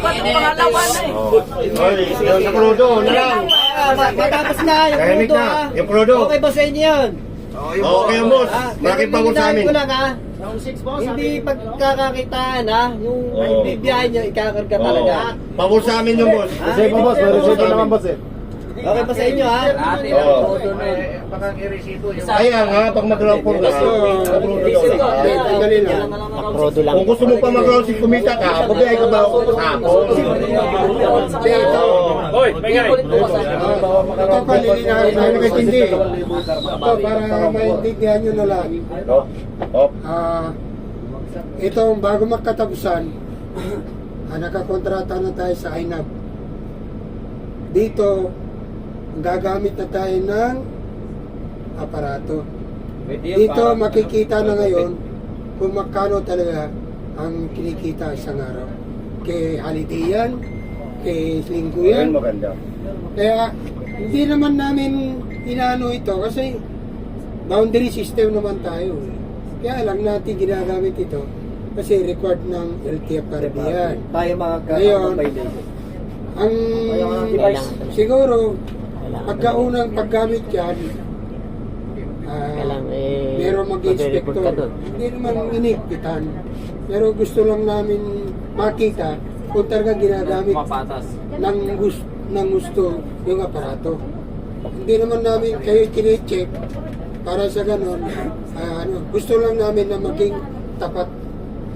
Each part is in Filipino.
dapat ang pangalawa na eh. Oy, yung krudo na lang. Matapos na yung Tahimik krudo na. ha. Yung krudo. Okay ba sa inyo yun? Okay yung boss. Bakit pa mo sa amin? Ko lang ha. Hindi pagkakakitaan ha. Yung bibiyahin nyo, ikakarga talaga. Pabor sa amin yung boss. Receive mo boss, may receive naman boss eh. Okay ba sa inyo ha? Ate, Oo. Kaya nga, pag mag-ground for gas, krudo daw. Dali lang. Makrodo lang. Kung gusto mo pa mag-ground si kumita ka, pabiyay ka ba ako sa hapon? Hoy, bigay. Ito pa, lilinahin na nagkatindi. Ito, para maintindihan nyo na lang. Oh. Itong bago magkatapusan, nakakontrata na tayo sa INAB. Dito, gagamit na tayo ng aparato. Dito makikita na ngayon kung magkano talaga ang kinikita isang araw. Kay holiday yan, kay linggo yan. Maganda. Kaya hindi naman namin inaano ito kasi boundary system naman tayo. Kaya lang natin ginagamit ito kasi required ng LTFRB yan. Tayo mga Ngayon, violation. ang siguro pagkaunang paggamit yan, meron mag-inspector. Hindi naman inigpitan. Pero gusto lang namin makita kung talaga ginagamit ng gusto yung aparato. Hindi naman namin kayo kine-check para sa ganon. Gusto lang namin na maging tapat.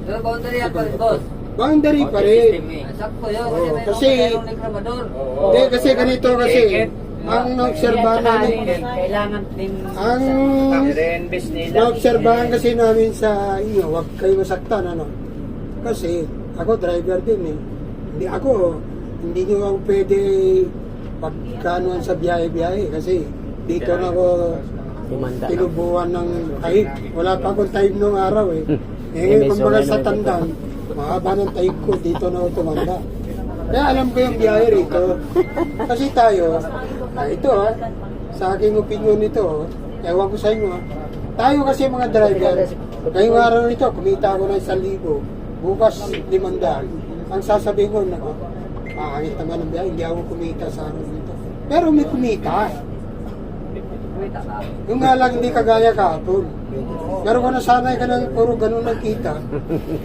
Pero boundary yan pa rin, boss. Boundary pa rin. Sakto yun. Oo, Kasi kasi- mayroong reklamador. Hindi, kasi ganito kasi, ang naobserbahan namin, Kailangan din ang naobserbahan kasi namin sa inyo, huwag kayo masaktan, ano. Kasi, ako driver din eh. Hindi nyo ako pwede pagkanuan sa biyahe-biyahe kasi dito na ako tinubuan ng kahit wala pa akong time nung araw eh. Ngayon, kumbaga sa tandang, mahaba ng time ko, dito na ako tumanda. Kaya alam ko yung biyahe rito. Kasi tayo, ito sa aking opinion nito, ewan ko sa inyo tayo kasi mga driver, ngayong araw nito, kumita ako ng 1,000, bukas 500. Ang sasabihin ko, pangit naman ang biyahe, hindi ako kumita sa araw nito. Pero may kumita. Yung nga lang hindi kagaya kahapon. Pero kung nasanay ka ng puro ganun ang kita,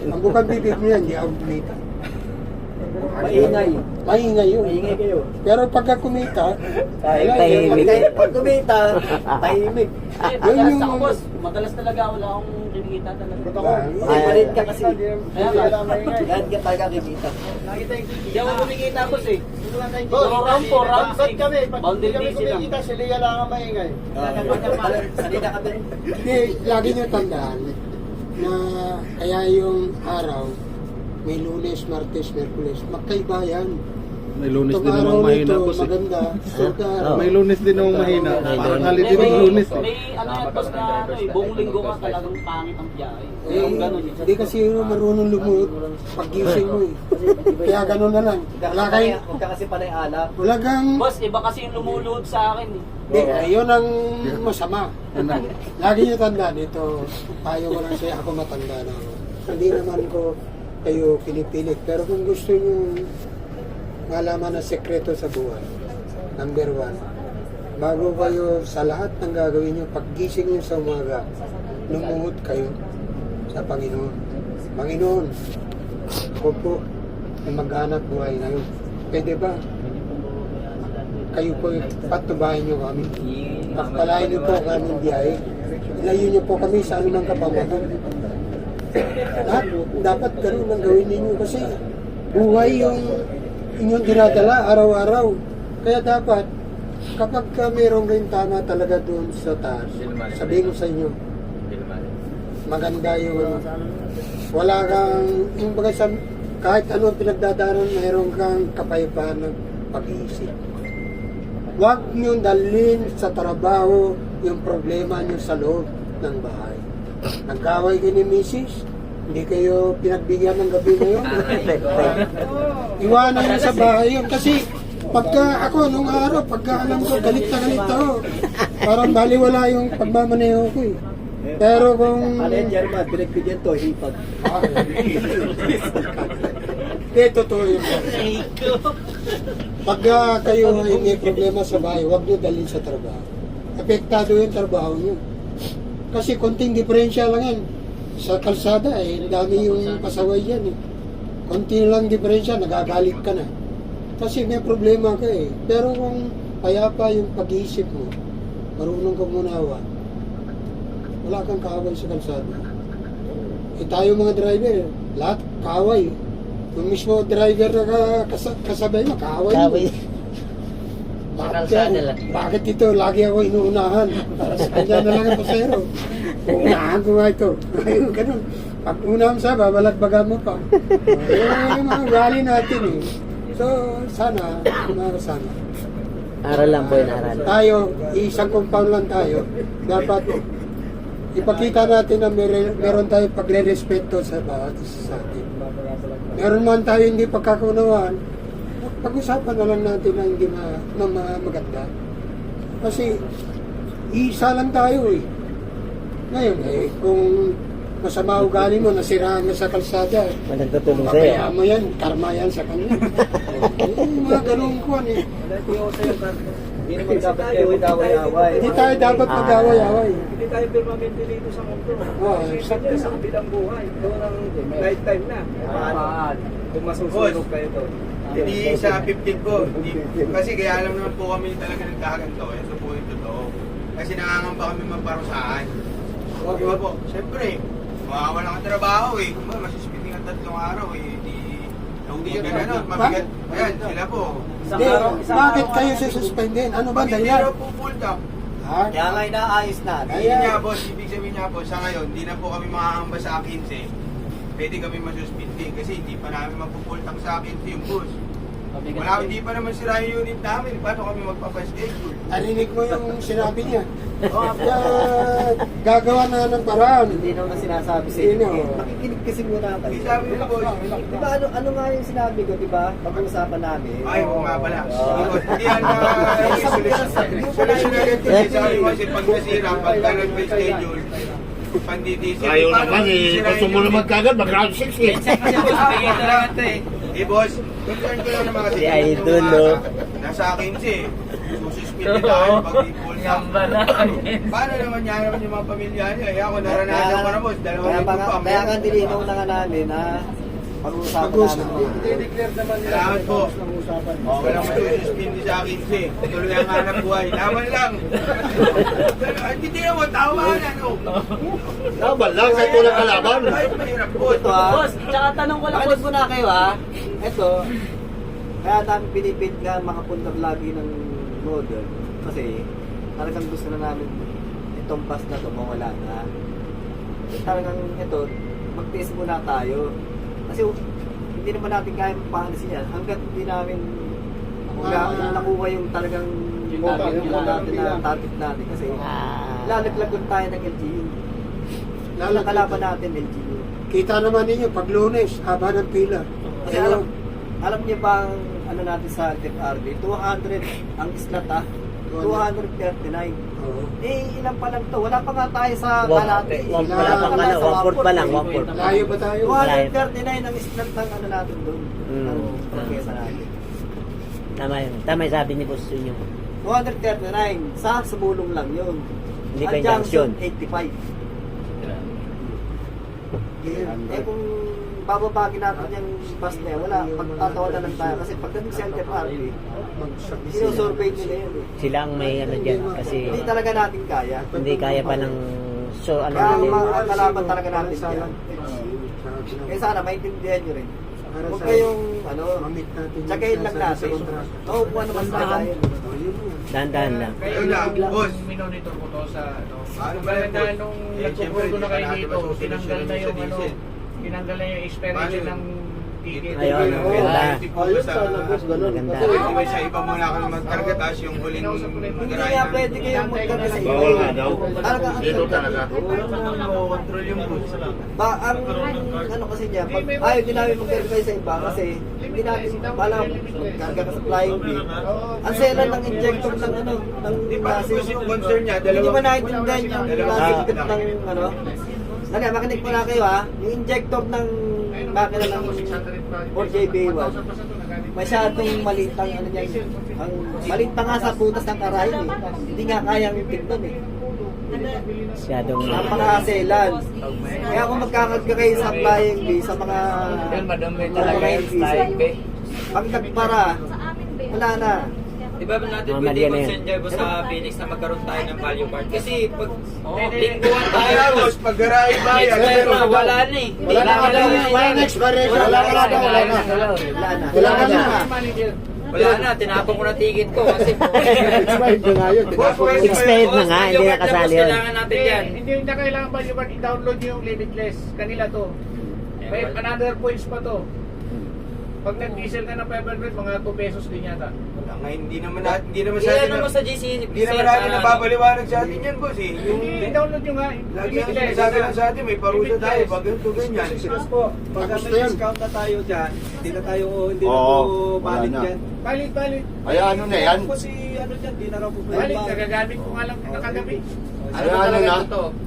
ang bukang bibig mo yan, hindi ako kumita. Maingay yun. Maingay kayo. Pero pagka kumita, Tahimik. Pag kumita, tahimik. yun yung... Ako, boss, madalas talaga wala akong kinikita talaga. Malit ka kasi. Kaya nga, Lahat ka talaga kikita. hindi ako kumikita, boss eh. Round 4, round 6. Boundary busy lang. Salita ka din. Hindi, lagi nyo tandaan na kaya yung araw, may Lunes, Martes, Merkules, magkaiba yan. May lunes Itong din araw namang mahina nito, boss eh. maganda. May lunes din namang mahina. Parang holiday ng lunes eh. May ano yan, boss, na ano eh, buong linggo ka talagang pangit ang biyahe. Eh, Yung ganun eh. hindi kasi yun marunong lumuhod pag-gising mo eh. Kaya ganun na lang. Huwag ka kasi panay alak. Wala kang... Boss, iba kasi yung lumuluhod sa akin eh. Hindi, yun ang masama. Lagi nyo tandaan, ito, tayo ko lang siya, ako matanda na ako. Hindi naman ko kayo pinipilit. Pero kung gusto nyo malaman na sekreto sa buhay, number 1, bago kayo sa lahat ng gagawin nyo, paggising nyo sa umaga, lumuhod kayo sa Panginoon. Panginoon, ako po ay maghanap buhay ngayon. Pwede ba? Kayo po, patubahin nyo kami. Pagpalain nyo po ang aming biyahe. Ilayo nyo po kami sa anumang kapamakan. Lahat, dapat ganun ang gawin ninyo kasi buhay yung inyong dinadala araw-araw. Kaya dapat, kapag mayroong rin tama talaga doon sa taas, sabihin ko sa inyo, maganda yung wala kang, yung baga sa, kahit anong pinagdadaanan, mayroon kang kapayapaan ng pag-iisip. Huwag niyong dalhin sa trabaho yung problema niyo sa loob ng bahay. Nagkaway kayo ni Mrs., hindi kayo pinagbigyan ng gabi ngayon. Iwanan niyo sa bahay yun. Kasi pagka ako, nung araw, pagka alam ko, galit na galit ako. Parang baliwala yung pagmamaneho ko eh. Pero kung... Alin, Jerma, direct ko dyan to, hipag. Hindi, totoo yun. Pag kayo ay may problema sa bahay, huwag nyo dalhin sa trabaho. Apektado yung trabaho nyo. Kasi konting diferensya lang yan. Sa kalsada, ang dami yung pasaway yan. Konti lang diferensya, nagagalit ka na. Kasi may problema ka eh. Pero kung payapa yung pag-iisip mo, marunong ka munawa, wala kang kaaway sa kalsada. Tayo mga driver, lahat kaaway. Yung mismo driver na kasabay mo, kaaway mo. Bakit ito? Lagi ako inuunahan. Para sa kanya na lang ang pasero. Uunahan ko nga ito. Ganun. Pag unahan sa babalagbagan mo pa. Yung mga gali natin eh. So, sana. Aral lang po yun, aral. Tayo, isang compound lang tayo. Dapat ipakita natin na meron tayo pagre-respeto sa bawat isa sa atin. Meron man tayo hindi pagkakaunawaan, pag-usapan na lang natin na hindi maganda. Kasi isa lang tayo eh. Ngayon kung masama ugali mo, nasiraan mo sa kalsada, Magandang kaya mo yan, karma yan sa kanya. Mga ganun ko eh. Hindi naman dapat kayo mag-away-away. Hindi tayo dapat mag-away-away. Hindi tayo permanente dito sa mundo. Kasi sa kabilang buhay. Ito ng lifetime na. Kung masusunod kayo to. Hindi sa 15 ko. Kasi kaya alam naman po kami talaga nagkaganto. Ito po yung totoo. Kasi nangangamba kami magparusahan. Di ba po? Siyempre, mawawala ka trabaho eh. Kung ba, masuspiting ang 3 araw eh. Hindi ka na mabigat. Ayan, sila po. Bakit kayo sususpendin? Ano ba Hindi dahilan? raw po full time. Kaya nga inaayos na. Hindi niya boss, ibig sabihin niya po, sa ngayon, hindi na po kami makakamba sa 15. Pwede kami masuspindi kasi hindi pa namin magpupultang sa 15 yung boss. Wala, hindi pa naman sira yung unit namin. Paano kami magpapaschedule? Narinig mo yung sinabi niya. Gagawa na ng paraan. Hindi naman sinasabi sa Sino? inyo. Makikinig kasi muna tayo. Hindi sabi mo boss. Di ba ano nga yung sinabi ko, di ba? Pag-uusapan namin. Ay, kung nga pala. Hindi yan solusyon agad kasi sabi mo kasi pag nasira, pagka nag-schedule, pandidisip. Ayaw naman eh. Gusto mo naman kagad, mag-round 6 eh. Boss, concern ko lang naman kasi Si Idol, no? nasa akin siya sususpindi tayo pag di-full time. Paano naman yan naman yung mga pamilya niya? Ako naranasan ko na boss, dalawang ito pa. Kaya nga dilinaw na nga namin na pag-uusapan namin. I-declare naman nila. Salamat po. Walang masususpindi sa akin siya. Tuloy ang hanap buhay. Laman lang. Hindi naman, tawa na, no? Laban lang, kahit walang kalaban. Kahit mahirap po. Ito ha. Boss, tsaka tanong ko lang Pakinig boss. muna kayo ha. Ito, kaya namin pinipit nga makapunta lagi ng model. Kasi talagang gusto na namin itong bus na ito mawala na. Talagang ito, magtiis muna tayo. Kasi hindi naman natin kaya mapaalisin yan hanggat hindi namin nakuha yung talagang yung natin na topic natin. Kasi lalaglagon tayo ng LGU. Kalaban natin LGU. Kita naman ninyo, pag Lunes, haba ng pila. Kasi alam niyo ba ang ano natin sa FRB? 200 ang slot 239. Oo. Ilan pa lang to? Wala pa nga tayo sa kalate. Wala pa nga, 1/4 pa lang, 1/4. Layo ba tayo? 239 ang slot ng ano natin doon. Ng prokesa natin. Tama yung sabi ni Boss Junyo. 239 sa Subulong lang yun. Hindi Ang pa yung junction. 85. Kung bababagin natin yung bus na yan, wala, magtatawa na lang tayo. Kasi pagdating sa LTFRB, sinusurvey nila yun eh. Sila ang may ano dyan kasi Hindi talaga natin kaya. hindi kaya pa ng ano Kaya natin. ang kalaban talaga natin yan. Kaya sana maintindihan nyo rin. Huwag kayong ano, Mamit natin. tsagayin lang natin. Naupuan naman tayo. Dahan-dahan lang. Ayun lang, boss. Minonitor ko to sa ano. Ano ba Maganda yan, boss? nung Siyempre, nagpupunto na kayo hindi dito, ka natin tinanggal na yung ano, diesel. tinanggal na yung expiration ng ticket. Ayun, maganda. Ayun sana, boss, ganun. Maganda. Kasi may sa iba muna kami magkarga, tapos yung huling Hindi nga pwede kayong magkano sa iba. Bawal nga daw. Talaga ang Dito talaga. control yung boss. ang ano kasi niya, pag ayaw din namin mag-verify sa iba kasi hindi natin alam karga ka sa flying bee. Ang selan ng injector ng ano, ng Di ba gases. boss yung concern niya? Hindi ba naintindihan yung Dalawang nasigit ng ano? Dali, makinig muna kayo ha. Yung injector ng makina ng 4JB1, masyadong maliit ang ano niya. Ang maliit pa nga sa butas ng karahin eh. Hindi nga kayang tignan eh. Masyadong Napakaselan. Kaya kung magkakagka kayo sa flying bee, sa mga Yan, madami talaga yung style, be. pag nagpara, wala na. Di ba natin Mga pwede Maria na yan. mag-send sa Phoenix na magkaroon tayo ng value card? Kasi pag lingguan tayo, Tapos pag garay bayan, wala na eh. Wala na wala na expiration. Wala na. Wala na. Wala na. Wala na, tinapon ko na ticket ko kasi Expired na nga yun. expired na nga, hindi nakasali yun. Kailangan natin yan. Hindi na kailangan value card, i-download nyo yung limitless. Kanila to. May another points pa to. Pag nag-diesel ka ng 500, mga 2 pesos din yata. Wala nga, hindi naman sa Kaya atin. naman sa GC, Hindi naman natin napapaliwanag sa atin yan, boss eh. Yung I-download nyo nga. lagi ang sinasabi lang sa atin, may parusa tayo, pag ganito ganyan. Po, pag may discount na tayo dyan, hindi na tayo, hindi na Oo, po wala balik na. dyan. Balit. Ay, ano na yan? Po si ano dyan, di na raw po pwede Balit, balik. nagagamit ko nga lang nakagabi. Ay, ano na?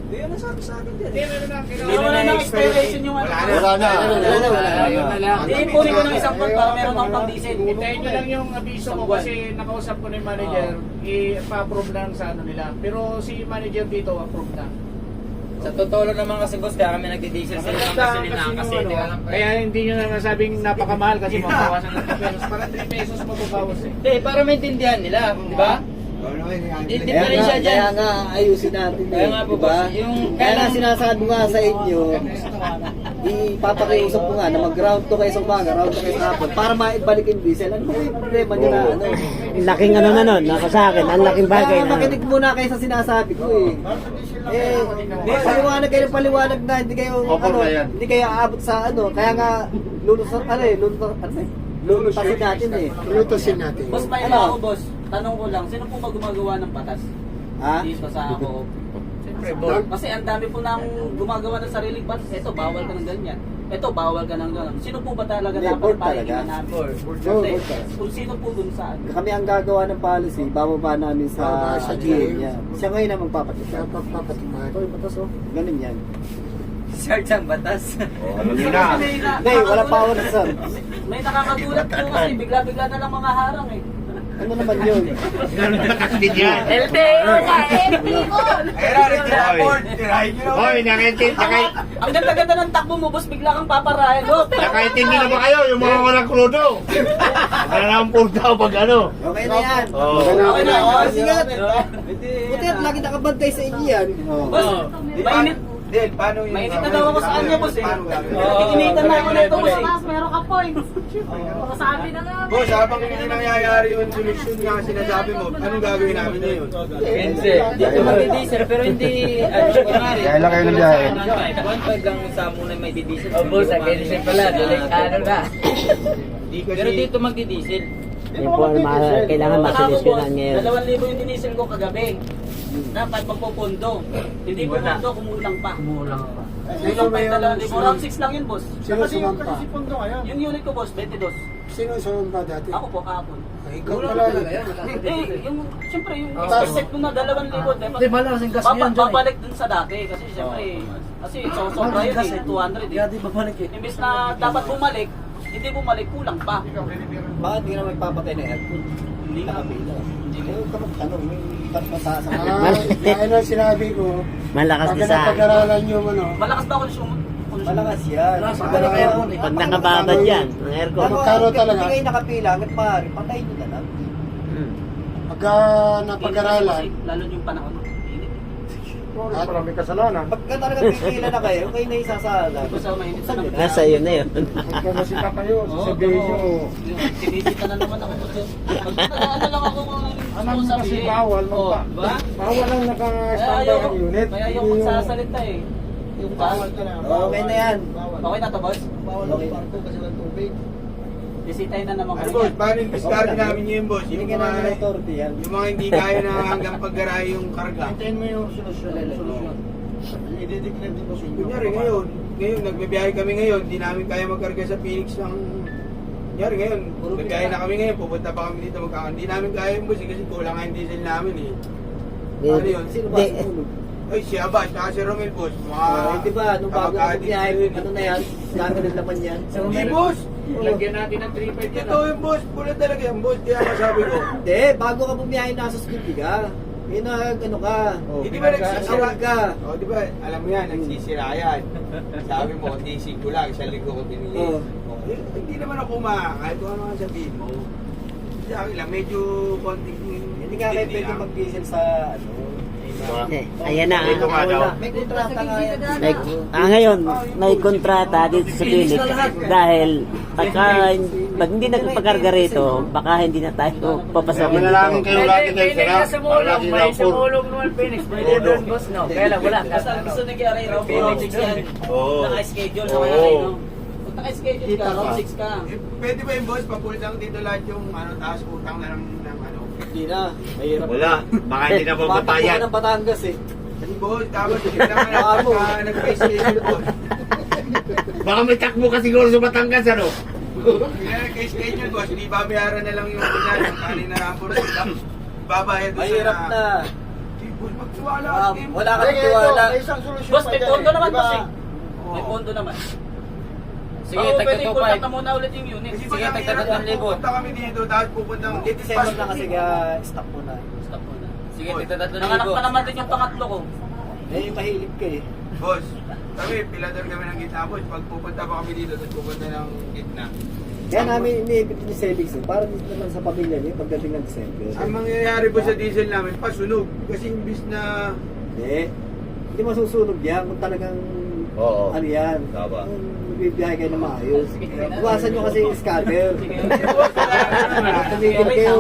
Hindi yan ang sabi sa akin dyan. Hindi, ano na, Wala na ng expiration yung ano. Wala na. Ayun na lang. Hindi, kunin ko ng isang buwan para meron akong pang-diesel. Hintayin nyo lang yung abiso ko kasi nakausap ko na yung manager, i-approve lang sa ano nila. Pero si manager dito, approve na. Sa totoo lang naman kasi boss, kaya kami nagdi-diesel sa isang gasolina kasi hindi alam pa. Kaya hindi nyo na nasabing napakamahal kasi mabawasan ng 3 pesos. Para 3 pesos mababawas eh. Hindi, para maintindihan nila, di ba? Hindi pa rin siya dyan. Kaya nga ayusin natin Kaya nga po, diba? boss, yung- Kaya nga sinasabi ko nga sa inyo, ipapakiusap ko nga na mag-round to kayo sa umaga, round to kayo sa hapon, para maibalik yung diesel. Ano ba yung problema nyo na ano? laking ano na nun, nako sa akin, ang laking bagay Kaya na. makinig muna kayo sa sinasabi ko eh. Paliwanag kayo ng paliwanag na hindi kayo Opo, ano, na yan. hindi kayo aabot sa ano. Kaya nga lulutasin natin eh. Lutasin natin. Boss, may Ano? ako, boss. Tanong ko lang, sino po ba gumagawa ng batas? Ha? Dito sa ako. Siyempre, boss. Kasi ang dami po nang gumagawa ng sariling batas. Ito, bawal ka ng ganyan. Ito, bawal ka ng ganyan. Sino po ba talaga Hindi, dapat board talaga. pahinginan namin? Board Hindi, talaga. kung sino po dun saan? Kami ang gagawa ng policy, bababa namin sa Sa GM GM. niya. Siya ngayon ang magpapatupad. Kaya pagpapatupad. Ito yung batas oh. Ganun yan. Search ang batas. Ano yun na? Hindi, wala pa ako sir. May nakakagulat po kasi bigla-bigla na lang mga harang eh. Ano naman yun? Ganun na kasbid yan. LTO na! Ay, tinapon, tirahin nyo Hoy, naman. Ang ganda-ganda ng takbo mo, boss, bigla kang paparayan. Oh, Nakaintindi na ba kayo? Yung mga walang krudo. Wala na ang punta pag ano. Okay na yan. Oo. okay na. Oh, Sige. Buti at lagi nakabantay sa inyo yan. Boss, mainit. Del, paano yung... Mainit na daw ako sa kanya, boss eh. Paano gagawin? Nakikinitan na ako nito, boss eh. Meron ka points. Sabi na nga. Boss, habang hindi nangyayari yung solusyon nga sinasabi mo, anong gagawin namin ngayon? Hindi. Dito magdi-diesel pero hindi ano kunwari. Kaya lang kayo ng biyahe. 1.5 lang sa muna may di-diesel. Oh, boss, again pala. Ano na? Di kasi... Pero dito magdi-diesel. Yan po, kailangan masolusyonan ngayon. 2,000 yung dinisel ko kagabi. Dapat magpupundo. Hindi pupundo, kumulang pa. Kumulang pa. Yung 2,000, around 6 lang yun, boss. Sino sumampa? Yung unit ko, boss, 22. Sino sumampa dati? Ako po, kahapon. Ay, ikaw pala. Yung, siyempre, yung expect ko na 2,000. Hindi, mahal na kasing gas ngayon dyan eh. babalik dun sa dati. Kasi siyempre, kasi sobra yun eh, 200 eh. Di babalik eh. Imbis na dapat bumalik, hindi bumalik, kulang pa. Bakit hindi na magpapatay na aircon? Hindi nga. Hindi ka magtanong. Ba't mataas ang Kaya na sinabi ko, Malakas pag din sa napag-aralan nyo ano, Malakas ba konsum? Malakas yan. Malakas ang aircon eh. pag nakababad yan, ang aircon. Magkano talaga? Hindi kayo nakapila, hanggat maaari, patayin nyo na lang. Hmm. pagka napag-aralan, Lalo yung panahon. Init. Maraming kasalanan. Pagka talaga pipila na kayo, kayo na isasala. Tapos sa mainit sa naman. Nasa iyo na yun. Magkamasika kayo, sasabihin nyo. Sinisita na naman ako doon. Nag-ano lang ako kung Alam mo kasi bawal Oh, ba? Bawal lang Kaya naka-standby ayaw, ang unit. kaya ayaw magsasalita eh. Yung bawal ka na. Okay na yan. Okay na to, boss? Bawal ang parto kasi ng tubig. Bisitahin na naman Ano kasi. boss, paano yung discard namin yun, boss? Yung Binigyan namin ng mga, authority yan. yung mga hindi kaya na hanggang paggaray yung karga. hintayin mo yung solusyon. I-declare din mo sa inyo. Kunyari ngayon, nagbibiyahe kami ngayon, di namin kaya magkarga sa Phoenix ng... Kunyari ngayon, nagbiyahe na kami ngayon, pupunta pa kami dito magkakan. Di namin kaya yung bus kasi kulang nga yung diesel namin eh. Ano yun? Sino ba Di- sumunod? Ay, si Aba, saka si Romel, boss. Di ba, nung bago ako biyahe, ano na yan, dami ng laman yan. Hindi, boss. Lagyan natin ng 3.5 yan. Ito yung boss. Pula talaga yung boss. Kaya masabi ko. Hindi, bago ka bumiyahe, nasa script ka. Ano ka? Hindi ba nagsisira Awag ka. O, di ba, alam mo yan, nagsisira yan. Sabi mo, DC ko lang, isang linggo ko binili. Hindi naman ako kahit kung ano ang sabihin mo. Sa akin lang, medyo konting... Hindi nga kayo pwede mag-diesel sa Ayan na. Ito nga daw. May kontrata nga yan. Ngayon, may kontrata dito sa clinic dahil pag hindi nagpakarga rito, baka hindi na tayo papasok dito. Manalangin kayo lagi kayo sila. Sa mulong, may sa mulong naman Phoenix. May libre boss, no? Kaya lang, wala. Gusto nangyari raw, Round 6 yan. Oo. Naka-schedule na Oo. kaya kayo, no? Kung naka-schedule ka, Round 6 ka. Pwede ba yung boss, papulit dito lahat yung taas utang na ng ano? Hindi na. Mahirap. Wala. Baka hindi na Patakbo mapapayat. ka ng Batangas eh. Boss, tapos kailangan nag-schedule boss. Baka may takbo ka siguro sa Batangas, ano? Kailangan nag-schedule boss, hindi babayaran na lang yung kunyari, yung kanin na rapor sila. Babayad doon Mahirap na. Boss, magtiwala. Wala ka tiwala. Boss, may pondo naman, boss eh. May pondo naman. Sige, Oo, pwede tagtatupa. i-contact na muna ulit yung unit. Kasi Sige, pag tagtagdag nangyayari, ng libo. pupunta kami dito, tapos pupuntang December na kasi kaya stop muna. Stop muna. Sige, tigtatatlo na Nanganak libo. pa naman din yung pangatlo ko. Eh, mahilig ka eh. Boss, kami, pilador kami ng gitna, boss. Pag pupunta pa kami dito, tapos pupunta ng gitna. Kaya namin iniipit ni savings eh. Para dito naman sa pamilya niyo pagdating ng December. Ang mangyayari po sa diesel namin, pasunog. Kasi imbis na... Hindi masusunog yan kung talagang Oo. ano yan. Tama. Kung bibiyahe kayo na maayos. Iwasan nyo kasi yung scatter. Tumigil kayo.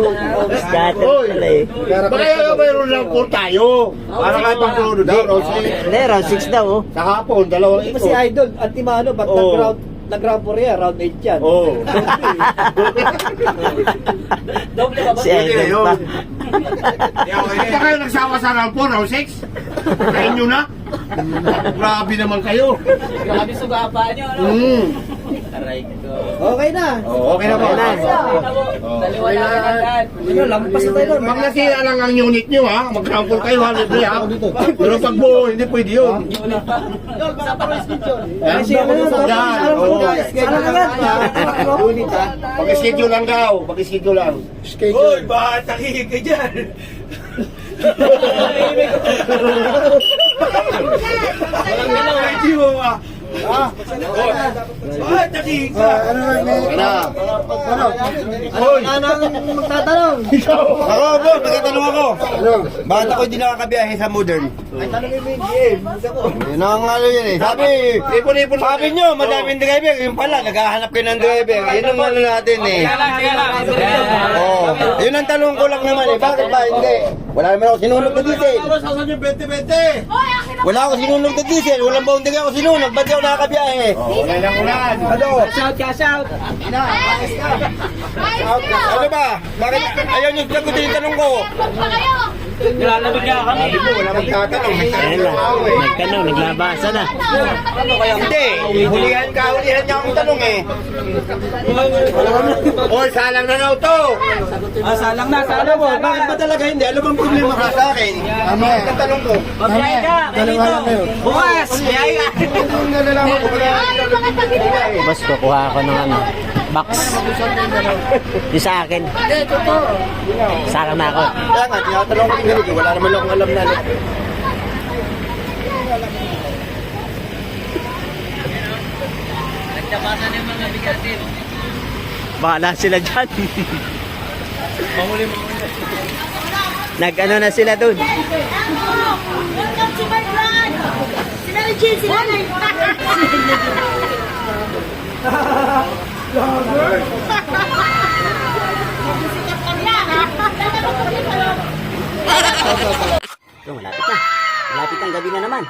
Scatter Oy! pala eh. Baka yung mayroon lang po tayo. Para kahit pang klodo daw, Rosy. Hindi, round 6 daw oh. Sa hapon, dalawang Di ito. ba si Idol, Antimano, ba't Oo. nag-round 4 yan, round 8 yan. Oo. Doble ka ba? Si Idol pa. Hindi kayo nagsawa sa round 4, round 6? Kain nyo na? Grabe naman kayo. Grabe sugapa nyo, ano? Aray ko. Okay na. Oo, okay na po. Okay na. Okay na po. Daliwa na agad. Ano, lampas na tayo doon. Pag nasira lang ang unit nyo ha, mag-round 4 kayo ha, libre ha. Pero pag buo, hindi pwede yun. Unit pa. Sa schedule. Yan. Kasi ano yun, Yan, oo. schedule agad. Unit ha. Pag-schedule lang daw, pag-schedule lang. Hoy, bakit nakikig ka dyan? Walang galaw, hindi mo ah. Bakit nakikig ka? Hoy! Magtatanong. Ako, bro, nagtatanong ako. Bakit ako hindi nakakabiyahe sa modern? Ay, tanongin mo yung GM. Yun ang ano yun eh. Sabi nyo, madaming driver. Yung pala, naghahanap kayo ng driver. Yun ang ano natin eh. Oo. Yun ang tanong ko lang naman eh. Bakit ba? Hindi. Wala naman ako sinunog na diesel. Wala ako sinunog na diesel. Walang boundary ako sinunog. Ba't di ako nakakabiyahe? Wala lang ulan. Ano? Shout ka, shout. Ano ba? Bakit ayaw nyo sagutin yung tanong ko? Nilalamig ka kami. Wala magtatanong. Ayan na. Nagtanong, naglabasa na. Hindi. Hulihan niya akong tanong eh. Hoy, salang na daw to! Salang na, Ano mo? Bakit ba talaga hindi? Ano bang problema ka sa akin? Ano ang tanong ko? Magbiyahe ka. Dalawa lang kayo. Bukas. Biyahe ka. Kung nalalaman ko wala Boss, kukuha ako ng ano, box. Yung sa akin. Saka na ako. Kaya nga, tinatanong ko yung ganito. Wala naman akong alam na. Nagtapasan yung mga bigatin. Bahala sila dyan. Nag-ano na sila dun. Welcome to my vlog! Si Mary Jane, si Nanay. So, malapit na. Malapit ang gabi na naman.